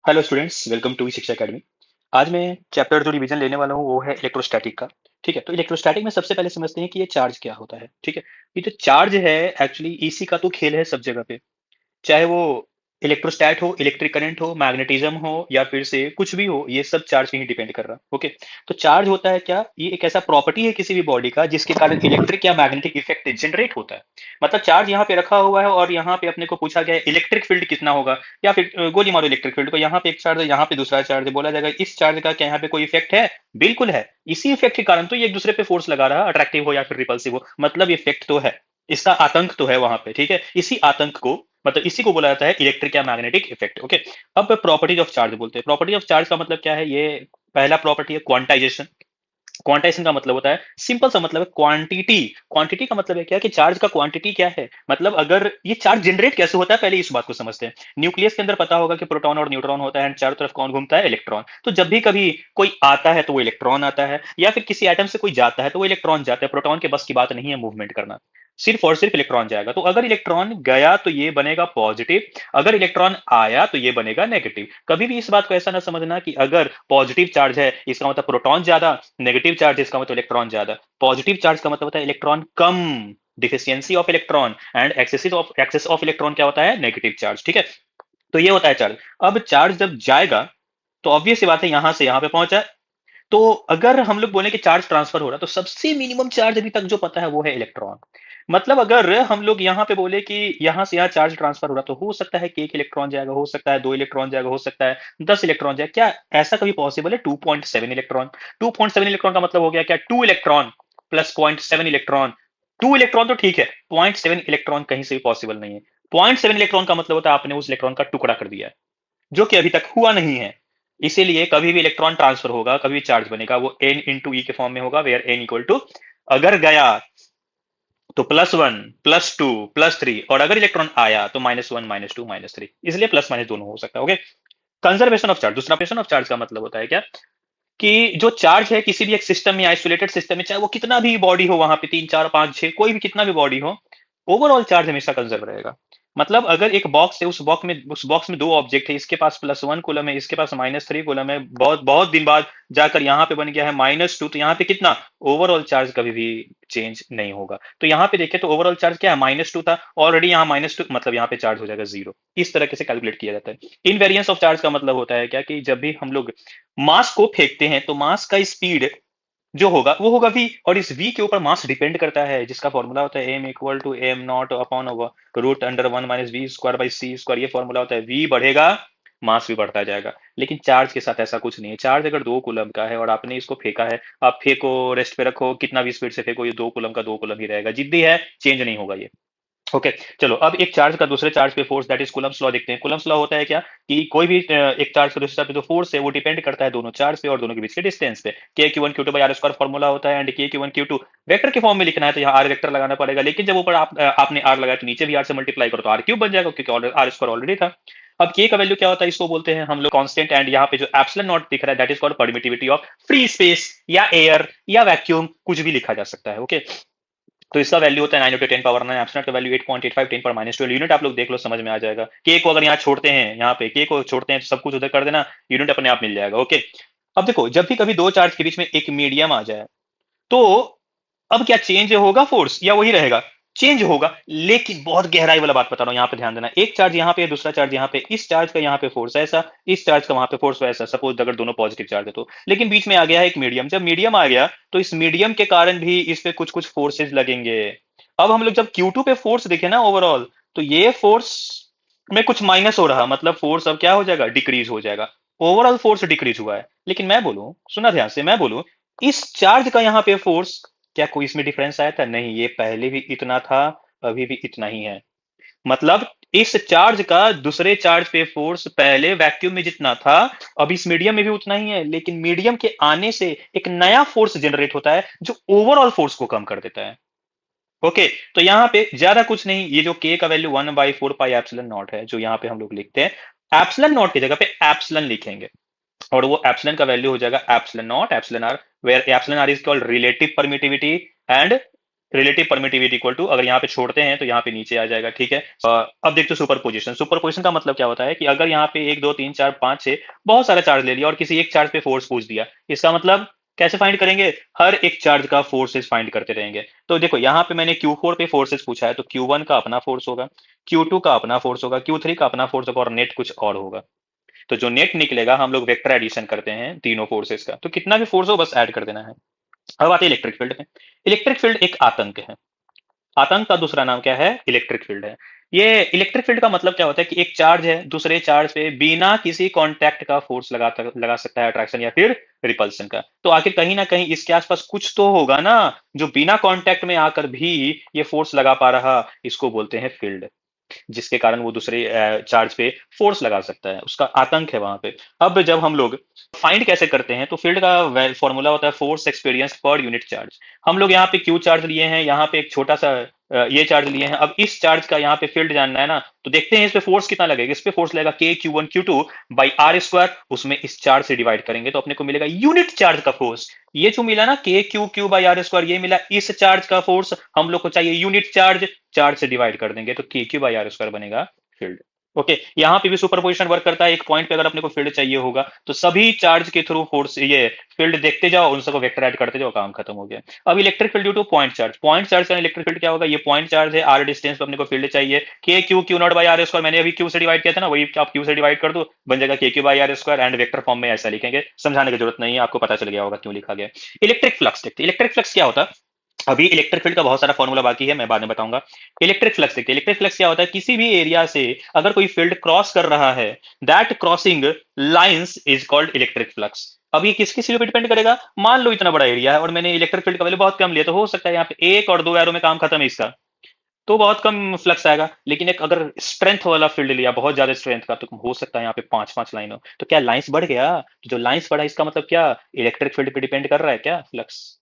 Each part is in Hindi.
हेलो स्टूडेंट्स, वेलकम टू शिक्षा एकेडमी। आज मैं चैप्टर जो रिवीजन लेने वाला हूँ वो है इलेक्ट्रोस्टैटिक का। ठीक है, तो इलेक्ट्रोस्टैटिक में सबसे पहले समझते हैं कि ये चार्ज क्या होता है। ठीक है, ये जो चार्ज है एक्चुअली इसी का तो खेल है सब जगह पे। चाहे वो इलेक्ट्रोस्टैट हो, इलेक्ट्रिक करंट हो, मैग्नेटिज्म हो या फिर से कुछ भी हो, ये सब चार्ज पे ही डिपेंड कर रहा है। ओके, तो चार्ज होता है क्या, ये एक ऐसा प्रॉपर्टी है किसी भी बॉडी का जिसके कारण इलेक्ट्रिक या मैग्नेटिक इफेक्ट जनरेट होता है। मतलब चार्ज यहाँ पे रखा हुआ है और यहाँ पे अपने को पूछा गया है इलेक्ट्रिक फील्ड कितना होगा, या फिर गोली मारो इलेक्ट्रिक फील्ड को। यहाँ पे एक चार्ज है, यहाँ पे दूसरा चार्ज है, बोला जाएगा इस चार्ज का क्या यहाँ पे कोई इफेक्ट है? बिल्कुल है। इसी इफेक्ट के कारण तो ये एक दूसरे पे फोर्स लगा रहा है, अट्रैक्टिव हो या फिर रिपल्सिव हो, मतलब इफेक्ट तो है, इसका आतंक तो है वहां पे। ठीक है, इसी आतंक को मतलब इसी को बोला जाता है इलेक्ट्रिक या मैग्नेटिक इफेक्ट। ओके, अब प्रॉपर्टीज ऑफ चार्ज बोलते हैं। प्रॉपर्टी ऑफ चार्ज का मतलब क्या है? ये पहला प्रॉपर्टी है क्वांटाइजेशन। क्वांटाइजेशन का मतलब होता है, सिंपल सा मतलब है क्वांटिटी। क्वांटिटी का मतलब है क्या कि चार्ज का क्वांटिटी क्या है, मतलब अगर ये चार्ज जनरेट कैसे होता है पहले इस बात को समझते हैं। न्यूक्लियस के अंदर पता होगा कि प्रोटॉन और न्यूट्रॉन होता है एंड चारों तरफ कौन घूमता है? इलेक्ट्रॉन। तो जब भी कभी कोई आता है तो वो इलेक्ट्रॉन आता है, या फिर किसी एटम से कोई जाता है तो वो इलेक्ट्रॉन जाता है। प्रोटॉन के बस की बात नहीं है मूवमेंट करना, सिर्फ और सिर्फ इलेक्ट्रॉन जाएगा। तो अगर इलेक्ट्रॉन गया तो ये बनेगा पॉजिटिव, अगर इलेक्ट्रॉन आया तो ये बनेगा नेगेटिव। कभी भी इस बात को ऐसा ना समझना कि अगर पॉजिटिव चार्ज है इसका मतलब प्रोटॉन ज्यादा, नेगेटिव चार्ज इसका मतलब इलेक्ट्रॉन ज्यादा। पॉजिटिव चार्ज का मतलब होता है इलेक्ट्रॉन कम, deficiency of electron, and excess of electron क्या होता है? Negative charge. ठीक है, तो ये होता है चार्ज। अब चार्ज जब जाएगा तो ऑब्वियस सी बात है यहां से यहां पे पहुंचा। तो अगर हम लोग बोले कि चार्ज ट्रांसफर हो रहा है तो सबसे मिनिमम चार्ज अभी तक जो पता है वो है इलेक्ट्रॉन। मतलब अगर हम लोग यहाँ पे बोले कि यहाँ से यहाँ चार्ज ट्रांसफर हो रहा तो हो सकता है कि एक इलेक्ट्रॉन जाएगा, हो सकता है दो इलेक्ट्रॉन जाएगा, हो सकता है 10 इलेक्ट्रॉन जाएगा। क्या ऐसा कभी पॉसिबल है? 2.7 इलेक्ट्रॉन। 2.7 इलेक्ट्रॉन का मतलब हो गया क्या? 2 इलेक्ट्रॉन प्लस 0.7 इलेक्ट्रॉन। 2 इलेक्ट्रॉन तो ठीक है, 0.7 इलेक्ट्रॉन कहीं से भी पॉसिबल नहीं है। 0.7 इलेक्ट्रॉन का मतलब होता है आपने उस इलेक्ट्रॉन का टुकड़ा कर दिया है, जो कि अभी तक हुआ नहीं है। इसीलिए कभी भी इलेक्ट्रॉन ट्रांसफर होगा, कभी भी चार्ज बनेगा, वो n इंटू ई के फॉर्म में होगा, वेयर n इक्वल टू, अगर गया तो +1 +2 +3, और अगर इलेक्ट्रॉन आया तो -1 -2 -3, इसलिए प्लस माइनस दोनों हो सकता है। Okay, conservation of charge. दूसरा कंजर्वेशन ऑफ चार्ज का मतलब होता है क्या कि जो चार्ज है किसी भी एक सिस्टम में, आइसोलेटेड सिस्टम में, चाहे वो कितना भी बॉडी हो, वहां पे 3 4 5 6 कोई भी कितना भी बॉडी हो, ओवरऑल चार्ज हमेशा कंजर्व रहेगा। मतलब अगर एक बॉक्स है, उस बॉक्स में दो ऑब्जेक्ट है, इसके पास +1 कूलम है, इसके पास -3 कूलम है, बहुत बहुत दिन बाद जाकर यहाँ पे बन गया है -2, तो यहाँ पे कितना ओवरऑल चार्ज कभी भी चेंज नहीं होगा। तो यहाँ पे देखें तो ओवरऑल चार्ज क्या है? -2 था, ऑलरेडी यहाँ -2, मतलब यहाँ पे चार्ज हो जाएगा 0। इस तरह से कैलकुलेट किया जाता है। इनवेरियंस ऑफ चार्ज का मतलब होता है क्या कि जब भी हम लोग मास को फेंकते हैं तो मास का स्पीड जो होगा वो होगा v, और इस v के ऊपर मास डिपेंड करता है, जिसका फॉर्मूला होता है m equal to M not upon √1 - v² /c²। ये फॉर्मूला होता है, v बढ़ेगा मास भी बढ़ता जाएगा। लेकिन चार्ज के साथ ऐसा कुछ नहीं है। चार्ज अगर 2 कूलम का है और आपने इसको फेंका है, आप फेंको, रेस्ट पे रखो, कितना भी स्पीड से फेंको, ये 2 कूलम का 2 कूलम ही रहेगा, जिद्दी है, चेंज नहीं होगा ये। ओके, चलो अब एक चार्ज का दूसरे चार्ज पे force, that is Coulomb's law, देखते हैं। कूलम्स लॉ होता है क्या कि कोई भी एक चार्ज का दूसरे चार्ज पे जो फोर्स है वो डिपेंड करता है दोनों चार्ज पे और दोनों के बीच के डिस्टेंस पे। k q1 q2/r² फॉर्मूला होता है, and k q1 q2 vector के फॉर्म में लिखना है तो यहाँ r वेक्टर लगाना पड़ेगा, लेकिन जब ऊपर आपने r लगाया तो नीचे भी r से मल्टीप्लाई करो तो r³ बन जाएगा, क्योंकि r² ऑलरेडी था। अब k का वैल्यू क्या होता है? इसको बोलते हैं हम लोग कांस्टेंट, एंड यहाँ पे जो एप्सिलॉन नॉट दिख रहा है that is called permittivity of free space, या एयर या वैक्यूम, कुछ भी लिखा जा सकता है। ओके, तो इसका वैल्यू होता है 9 × 10⁻⁹, एब्सोल्यूट का वैल्यू 8.85 10⁻12। यूनिट आप लोग देख लो, समझ में आ जाएगा। के को अगर यहाँ छोड़ते हैं, यहाँ पे के को छोड़ते हैं तो सब कुछ उधर कर देना, यूनिट अपने आप मिल जाएगा। ओके, अब देखो जब भी कभी दो चार्ज के बीच में एक मीडियम आ जाए तो अब क्या चेंज होगा फोर्स, या वही रहेगा? चेंज होगा, लेकिन बहुत गहराई वाला बात बता रहा हूं, यहाँ पे ध्यान देना। एक चार्ज यहाँ पे है, दूसरा चार्ज यहाँ पे, इस चार्ज का यहाँ पे फोर्स ऐसा, इस चार्ज का वहां पे फोर्स वैसा, सपोज अगर दोनों पॉजिटिव चार्ज है तो। लेकिन बीच में आ गया है एक मीडियम, जब मीडियम आ गया तो इस मीडियम के कारण भी इस पे कुछ कुछ फोर्सेज लगेंगे। अब हम लोग जब Q2 पे फोर्स देखे ना ओवरऑल, तो ये फोर्स में कुछ माइनस हो रहा, मतलब फोर्स अब क्या हो जाएगा? डिक्रीज हो जाएगा। ओवरऑल फोर्स डिक्रीज हुआ है, लेकिन मैं बोलूं, सुना ध्यान से, मैं बोलूं इस चार्ज का यहाँ पे फोर्स, क्या कोई इसमें डिफरेंस आया था? नहीं, ये पहले भी इतना था, अभी भी इतना ही है। मतलब इस चार्ज का दूसरे चार्ज पे फोर्स पहले वैक्यूम में जितना था, अब इस मीडियम में भी उतना ही है, लेकिन मीडियम के आने से एक नया फोर्स जनरेट होता है जो ओवरऑल फोर्स को कम कर देता है। ओके, तो यहाँ पे ज्यादा कुछ नहीं, ये जो के का वैल्यू 1/4 पाई एप्सिलॉन नॉट है, जो यहाँ पे हम लोग लिखते हैं, एप्सिलॉन नॉट की जगह पे एप्सिलॉन लिखेंगे, और वो एप्सिलॉन का वैल्यू हो जाएगा epsilon not epsilon R, where epsilon R is called relative permittivity and relative permittivity equal to, अगर यहाँ पे छोड़ते हैं तो यहाँ पे नीचे आ जाएगा, ठीक है। अब देखते सुपर पोजिशन। सुपर पोजिशन का मतलब क्या होता है कि अगर यहाँ पे 1 2 3 4 5 6 बहुत सारा चार्ज ले लिया और किसी एक चार्ज पे फोर्स पूछ दिया, इसका मतलब कैसे फाइंड करेंगे? हर एक चार्ज का फोर्सेस फाइंड करते रहेंगे। तो देखो यहाँ पे मैंने Q4 पे फोर्सेस पूछा है, तो Q1 का अपना फोर्स होगा, Q2 का अपना फोर्स होगा, Q3 का अपना फोर्स होगा, और नेट कुछ और होगा। तो जो नेट निकलेगा, हम लोग वेक्टर एडिशन करते हैं तीनों फोर्सेस का, तो कितना भी फोर्स हो बस ऐड कर देना है। अब आते हैं इलेक्ट्रिक फील्ड में। इलेक्ट्रिक फील्ड एक आतंक है। आतंक का दूसरा नाम क्या है? इलेक्ट्रिक फील्ड है। ये इलेक्ट्रिक फील्ड का मतलब क्या होता है कि एक चार्ज है, दूसरे चार्ज पे बिना किसी कांटेक्ट का फोर्स लगा सकता है, अट्रैक्शन या फिर रिपल्सन का। तो आखिर कहीं ना कहीं इसके आसपास कुछ तो होगा ना, जो बिना कांटेक्ट में आकर भी ये फोर्स लगा पा रहा, इसको बोलते हैं फील्ड। जिसके कारण वो दूसरे चार्ज पे फोर्स लगा सकता है, उसका आतंक है वहां पे। अब जब हम लोग फाइंड कैसे करते हैं, तो फील्ड का फॉर्मूला होता है force experience per unit charge. हम लोग यहाँ पे क्यू चार्ज लिए हैं, यहाँ पे एक छोटा सा ये चार्ज लिए हैं। अब इस चार्ज का यहाँ पे फील्ड जानना है ना, तो देखते हैं इस पे फोर्स कितना लगेगा। इस पे फोर्स लगेगा K Q1 Q2 by R square, उसमें इस चार्ज से डिवाइड करेंगे तो अपने को मिलेगा यूनिट चार्ज का फोर्स। ये जो मिला ना K Q by R square, ये मिला इस चार्ज का फोर्स। हम लोग को चाहिए यूनिट चार्ज, चार्ज से डिवाइड कर देंगे तो K Q by R square बनेगा फील्ड। ओके, यहाँ पे भी सुपरपोजिशन वर्क करता है। एक पॉइंट पे अगर अपने को फील्ड चाहिए होगा तो सभी चार्ज के थ्रू फोर्स ये फील्ड देखते जाओ, उन सबको वेक्टर ऐड करते जाओ, काम खत्म हो गया। अब electric field due to point charge. Point charge का इलेक्ट्रिक फील्ड क्या होगा? ये पॉइंट चार्ज है, आर डिस्टेंस पे अपने को फील्ड चाहिए। K Q not by R square, मैंने अभी क्यू से डिवाइड किया था ना, वही आप क्यू से डिवाइड कर दो, बन जाएगा K Q by R square. And vector form में ऐसा लिखेंगे, समझाने की जरूरत नहीं है, आपको पता चल गया होगा क्यों लिखा गया। इलेक्ट्रिक फ्लक्स देखते, इलेक्ट्रिक फ्लक्स क्या होता है? अभी इलेक्ट्रिक फील्ड का बहुत सारा फॉर्मूला बाकी है, मैं बाद में बताऊंगा। इलेक्ट्रिक फ्लक्स देखते हैं। इलेक्ट्रिक फ्लक्स क्या होता है? किसी भी एरिया से अगर कोई फील्ड क्रॉस कर रहा है, that crossing lines is called electric flux. अब ये किस किस पे डिपेंड करेगा? मान लो इतना बड़ा एरिया है और मैंने इलेक्ट्रिक फील्ड का वैल्यू बहुत कम लिया, तो हो सकता है यहाँ पे 1 और 2 एरो में काम खत्म है इसका, तो बहुत कम फ्लक्स आएगा। लेकिन एक अगर स्ट्रेंथ वाला फील्ड लिया, बहुत ज्यादा स्ट्रेंथ का, तो हो सकता है यहाँ पे 5 5 लाइन हो। तो क्या लाइंस बढ़ गया? तो जो लाइंस बढ़ा इसका मतलब क्या? इलेक्ट्रिक फील्ड पे डिपेंड कर रहा है क्या फ्लक्स?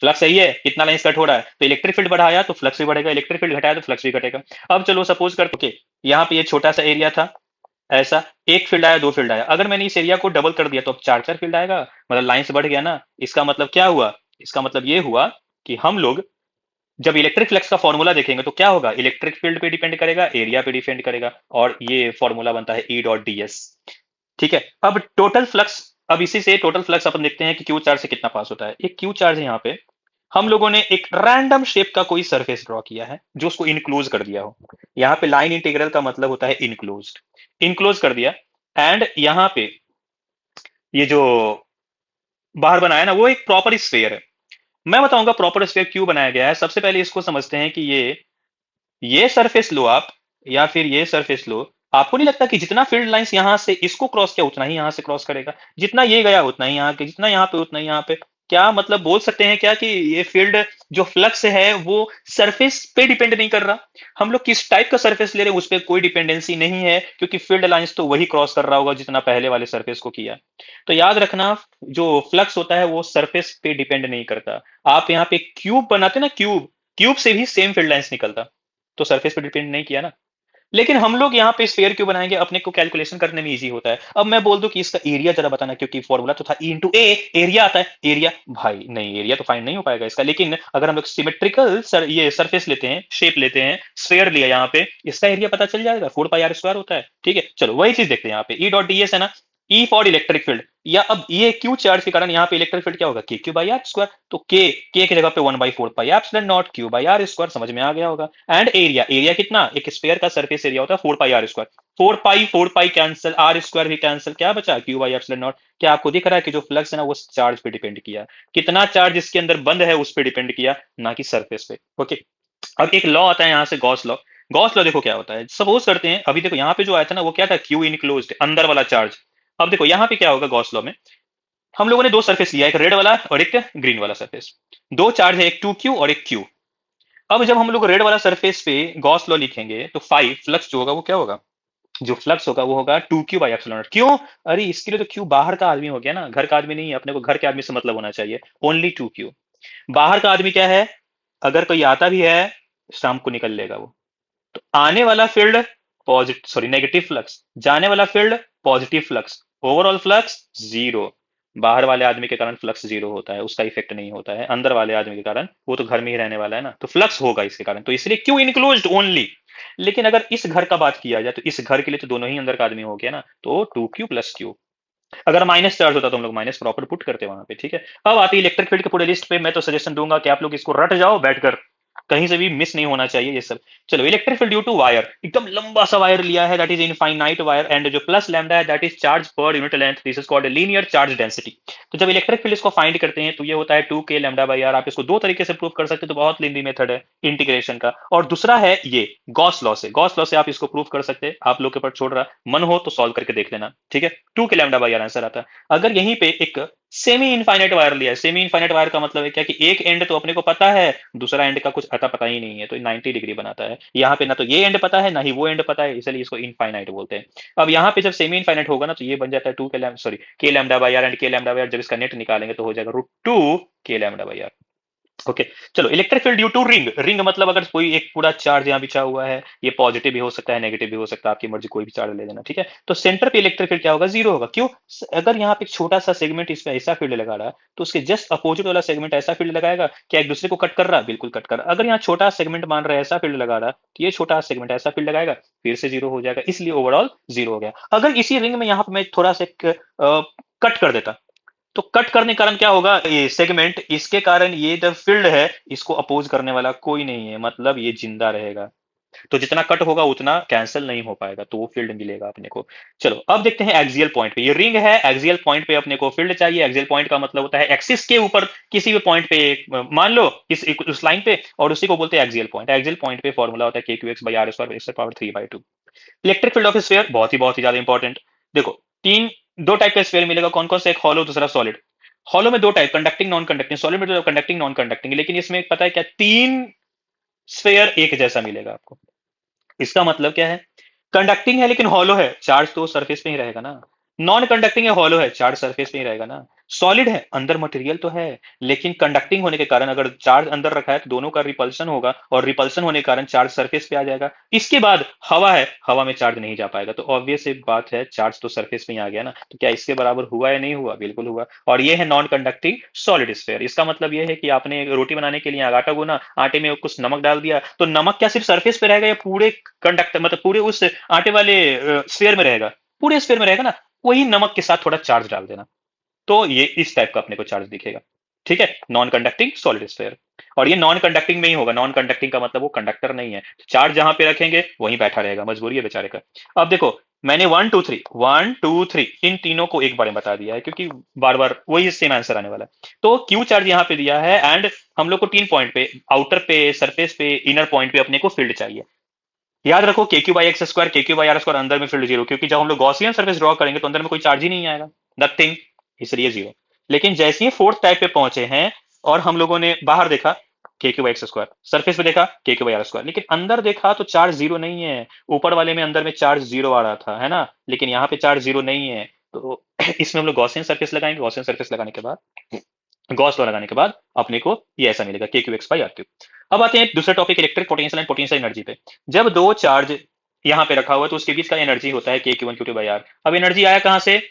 फ्लक्स सही है, कितना लाइंस कट हो रहा है, तो इलेक्ट्रिक फील्ड बढ़ाया तो फ्लक्स भी बढ़ेगा, इलेक्ट्रिक फील्ड घटाया तो फ्लक्स भी घटेगा। अब चलो सपोज करते ओके, यहाँ पे ये छोटा सा एरिया था, ऐसा एक फील्ड आया, 2 फील्ड आया, अगर मैंने इस एरिया को डबल कर दिया तो अब 4 4 फील्ड आएगा, मतलब लाइंस बढ़ गया ना। इसका मतलब क्या हुआ? इसका मतलब ये हुआ कि हम लोग जब इलेक्ट्रिक फ्लक्स का फॉर्मूला देखेंगे तो क्या होगा? इलेक्ट्रिक फील्ड पे डिपेंड करेगा, एरिया पे डिपेंड करेगा, और ये फॉर्मूला बनता है E.ds। ठीक है, अब टोटल फ्लक्स, अब इसी से टोटल फ्लक्स अपन देखते हैं कि क्यू चार्ज से कितना पास होता है। एक क्यू चार्ज है, यहाँ पे हम लोगों ने एक रैंडम शेप का कोई सरफेस ड्रॉ किया है जो उसको इनक्लोज कर दिया हो। यहाँ पे लाइन इंटीग्रल का मतलब होता है इनक्लोज, इनक्लोज कर दिया। एंड यहाँ पे ये जो बाहर बनाया ना, वो एक प्रॉपर स्फेयर है। मैं बताऊंगा प्रॉपर स्फेयर क्यों बनाया गया है। सबसे पहले इसको समझते हैं कि ये सरफेस लो आप, या फिर ये सरफेस लो। आपको नहीं लगता कि जितना फील्ड लाइंस यहां से इसको क्रॉस किया उतना ही यहां से क्रॉस करेगा? जितना ये गया उतना ही यहाँ के, जितना यहाँ पे उतना ही यहाँ पे। क्या मतलब बोल सकते हैं क्या कि ये फील्ड जो फ्लक्स है वो सरफेस पे डिपेंड नहीं कर रहा? हम लोग किस टाइप का सरफेस ले रहे हैं उस पर कोई डिपेंडेंसी नहीं है, क्योंकि फील्ड लाइंस तो वही क्रॉस कर रहा होगा जितना पहले वाले सरफेस को किया। तो याद रखना, जो फ्लक्स होता है वो सरफेस पे डिपेंड नहीं करता। आप यहाँ पे क्यूब बनाते ना, क्यूब, क्यूब से भी सेम फील्ड लाइंस निकलता, तो सरफेस पे डिपेंड नहीं किया ना। लेकिन हम लोग यहाँ पे स्फेयर क्यों बनाएंगे? अपने को कैलकुलेशन करने में इजी होता है। अब मैं बोल दूं कि इसका एरिया जरा बताना, क्योंकि फॉर्मूला तो था E/A, एरिया आता है। एरिया भाई नहीं, एरिया तो फाइंड नहीं हो पाएगा इसका। लेकिन अगर हम लोग सिमेट्रिकल ये सरफेस लेते हैं, शेप लेते हैं, स्फेयर लिया यहाँ पे, इसका एरिया पता चल जाएगा, 4 πr² होता है। ठीक है, चलो वही चीज देखते हैं। यहाँ पे E.ds है ना, ई फॉर इलेक्ट्रिक फील्ड, या अब ये क्यू चार्ज के कारण यहाँ पे इलेक्ट्रिक फील्ड क्या होगा? K Q/r²। तो के की जगह पे 1/4πε0 Q/r², समझ में आ गया होगा। एंड एरिया, एरिया कितना? एक स्पेयर का सरफेस एरिया होता है 4πr²। 4 pi cancel, R square भी कैंसिल, क्या बचा? Q/ε0। क्या आपको दिख रहा है कि जो फ्लक्स है ना वो चार्ज पे डिपेंड किया, कितना चार्ज इसके अंदर बंद है उस पर डिपेंड किया, ना कि सरफेस पे। ओके, अब एक लॉ आता है यहाँ से, गॉस लॉ। गॉस लॉ देखो क्या होता है, सपोज करते हैं अभी देखो यहाँ पे जो आया था ना वो क्या था? क्यू इनक्लोज्ड, अंदर वाला चार्ज। अब देखो यहाँ पे क्या होगा गॉस लॉ में, हम लोगों ने 2 सरफेस लिया, एक रेड वाला और एक ग्रीन वाला सरफेस। 2 चार्ज है, एक 2Q और एक Q। अब जब हम लोग रेड वाला सरफेस पे गॉस लॉ लिखेंगे तो फाइव फ्लक्स जो होगा वो क्या होगा? जो फ्लक्स होगा वो होगा 2Q/ε0। क्यों? अरे इसके लिए तो Q बाहर का आदमी हो गया ना, घर का आदमी नहीं है। अपने को घर के आदमी से मतलब होना चाहिए, ओनली 2Q। बाहर का आदमी क्या है? अगर कोई आता भी है शाम को निकल लेगा वो। तो आने वाला field positive, sorry negative flux, जाने वाला field positive flux, overall flux zero. बाहर वाले आदमी के कारण फ्लक्स जीरो होता है, उसका इफेक्ट नहीं होता है, अंदर वाले आदमी के कारण वो तो घर में ही रहने वाला है ना, तो फ्लक्स होगा इसके कारण, तो इसलिए क्यू इनक्लोज्ड ओनली। लेकिन अगर इस घर का बात किया जाए तो इस घर के लिए तो दोनों ही अंदर का आदमी हो गया ना, तो 2Q+Q। अगर माइनस चार्ज होता तो हम लोग माइनस प्रॉपर पुट करते वहां पे, ठीक है। अब आती है इलेक्ट्रिक फील्ड के पूरे लिस्ट पे। मैं तो सजेशन दूंगा कि आप लोग इसको रट जाओ बैठकर, कहीं से भी मिस नहीं होना चाहिए ये सब। चलो, electric field due to wire, एकदम लंबा सा वायर लिया है, that is infinite wire, and जो प्लस लैम्डा है that is charge per unit length, this is called linear charge density. तो जब इलेक्ट्रिक फील्ड इसको फाइंड करते हैं तो ये होता है 2K λ/r। आप इसको दो तरीके से प्रूव कर सकते हो, तो बहुत लेंदी मेथड है इंटीग्रेशन का। और दूसरा है ये गॉस लॉ से, गॉस लॉ से आप इसको प्रूव कर सकते हैं, आप लोग के ऊपर छोड़ रहा, मन हो तो सॉल्व करके देख लेना, ठीक है। 2K λ/r आंसर आता है। अगर यहीं पे एक सेमी इनफाइनाइट वायर लिया है, सेमी इनफाइनाइट वायर का मतलब है क्या कि एक एंड तो अपने को पता है, दूसरा एंड का कुछ अता पता ही नहीं है, तो 90 डिग्री बनाता है। यहाँ पे ना तो ये एंड पता है ना ही वो एंड पता है, इसलिए इसको इनफाइनाइट बोलते हैं। अब यहाँ पे जब सेमी इनफाइनाइट होगा ना तो ये बन जाता है 2K λ/r, and K λ/r जब इसका नेट निकालेंगे तो हो जाएगा √2K λ/r। ओके। चलो, electric field due to ring, ring मतलब अगर कोई एक पूरा चार्ज यहाँ बिछा हुआ है, ये पॉजिटिव भी हो सकता है नेगेटिव भी हो सकता है, आपकी मर्जी, कोई भी चार्ज ले लेना, ठीक है। तो सेंटर पे इलेक्ट्रिक फील्ड क्या होगा, जीरो होगा। क्यों? अगर यहाँ पे एक छोटा सा सेगमेंट इसमें ऐसा फील्ड लगा रहा है तो उसके जस्ट अपोजिट वाला सेगमेंट ऐसा फील्ड लगाएगा, क्या एक दूसरे को कट कर रहा है? बिल्कुल कट कर रहा है। अगर यहाँ छोटा सेगमेंट मान रहा है ऐसा फील्ड लगा रहा है, तो ये छोटा सेगमेंट ऐसा फील्ड लगाएगा, फिर से जीरो हो जाएगा, इसलिए ओवरऑल जीरो हो गया। अगर इसी रिंग में यहाँ पे मैं थोड़ा सा कट कर देता, तो कट करने के कारण क्या होगा, ये सेगमेंट, इसके कारण ये जो फील्ड है इसको अपोज करने वाला कोई नहीं है, मतलब ये जिंदा रहेगा। तो जितना कट होगा उतना कैंसिल नहीं हो पाएगा, तो वो फील्ड मिलेगा अपने को। चलो, अब देखते हैं एक्सियल पॉइंट पे। ये रिंग है, एक्सियल पॉइंट पे अपने को फील्ड चाहिए। एक्सियल पॉइंट का मतलब होता है एक्सिस के ऊपर किसी भी पॉइंट पे, मान लो उस लाइन पे, और उसी को बोलते हैं एक्सियल पॉइंट। एक्सियल पॉइंट पे फॉर्मूला होता है KQX/r²⁻³ electric field of sphere, बहुत ही ज्यादा इंपॉर्टेंट। देखो, तीन दो टाइप का स्फीयर मिलेगा, कौन कौन सा? एक हॉलो, दूसरा सॉलिड। हॉलो में दो type, conducting non conducting. Solid में कंडक्टिंग नॉन कंडक्टिंग। लेकिन इसमें पता है क्या, तीन स्फीयर एक जैसा मिलेगा आपको। इसका मतलब क्या है, कंडक्टिंग है लेकिन हॉलो है, चार्ज तो सरफेस पे ही रहेगा ना। नॉन कंडक्टिंग है, हॉलो है, चार्ज सरफेस पे ही रहेगा ना। सॉलिड है, अंदर मटेरियल तो है, लेकिन कंडक्टिंग होने के कारण अगर चार्ज अंदर रखा है तो दोनों का रिपल्सन होगा, और रिपल्सन होने के कारण चार्ज सरफेस पे आ जाएगा। इसके बाद हवा है, हवा में चार्ज नहीं जा पाएगा, तो ऑब्वियस एक बात है, चार्ज तो सरफेस पे ही आ गया ना। तो क्या इसके बराबर हुआ या नहीं हुआ? बिल्कुल हुआ। और ये है नॉन कंडक्टिंग सॉलिड स्फीयर। इसका मतलब ये है कि आपने रोटी बनाने के लिए आटा गूना, आटे में कुछ नमक डाल दिया, तो नमक क्या सिर्फ सरफेस पे रहेगा या पूरे कंडक्टर, मतलब पूरे उस आटे वाले स्फीयर में रहेगा? पूरे स्फीयर में रहेगा ना। वही नमक के साथ थोड़ा चार्ज डाल देना, तो ये इस टाइप का अपने को चार्ज दिखेगा, ठीक है। Non conducting solid sphere. और ये नॉन कंडक्टिंग में ही होगा, नॉन कंडक्टिंग का मतलब वो कंडक्टर नहीं है, चार्ज जहां पे रखेंगे वहीं बैठा रहेगा, मजबूरी है बेचारे का। अब देखो, मैंने 1 2 3 इन तीनों को एक बार में बता दिया है, क्योंकि बार बार वही सेम आंसर आने वाला है। तो क्यू चार्ज यहाँ पे दिया है, एंड हम लोग को 3 पॉइंट पे, आउटर पे, सरफेस पे, इनर पॉइंट पे अपने को फील्ड चाहिए। याद रखो, KQ/x², KQ/r², अंदर में फील्ड जीरो, क्योंकि जब हम लोग गॉसियन सरफेस ड्रॉ करेंगे तो अंदर में कोई चार्ज ही नहीं आएगा, नथिंग, इसलिए जीरो। लेकिन जैसे ही फोर्थ टाइप पे पहुंचे हैं और हम लोगों ने बाहर देखा KQ/x², सरफेस पे देखा KQ/r², लेकिन अंदर देखा तो चार्ज जीरो नहीं है। ऊपर वाले में अंदर में चार्ज जीरो आ रहा था, है ना, लेकिन यहाँ पे चार्ज जीरो नहीं है। तो इसमें हम लोग गॉसियन सरफेस लगाएंगे, गॉसियन सरफेस लगाने के बाद, गॉस लॉ लगाने के बाद अपने को ये ऐसा मिलेगा KQ/r³। अब आते हैं दूसरे topic, electric potential and potential energy पे। जब दो चार्ज यहाँ पे रखा हुआ है तो उसके बीच का एनर्जी होता है KQ1Q2/r। अब एनर्जी आया कहाँ से?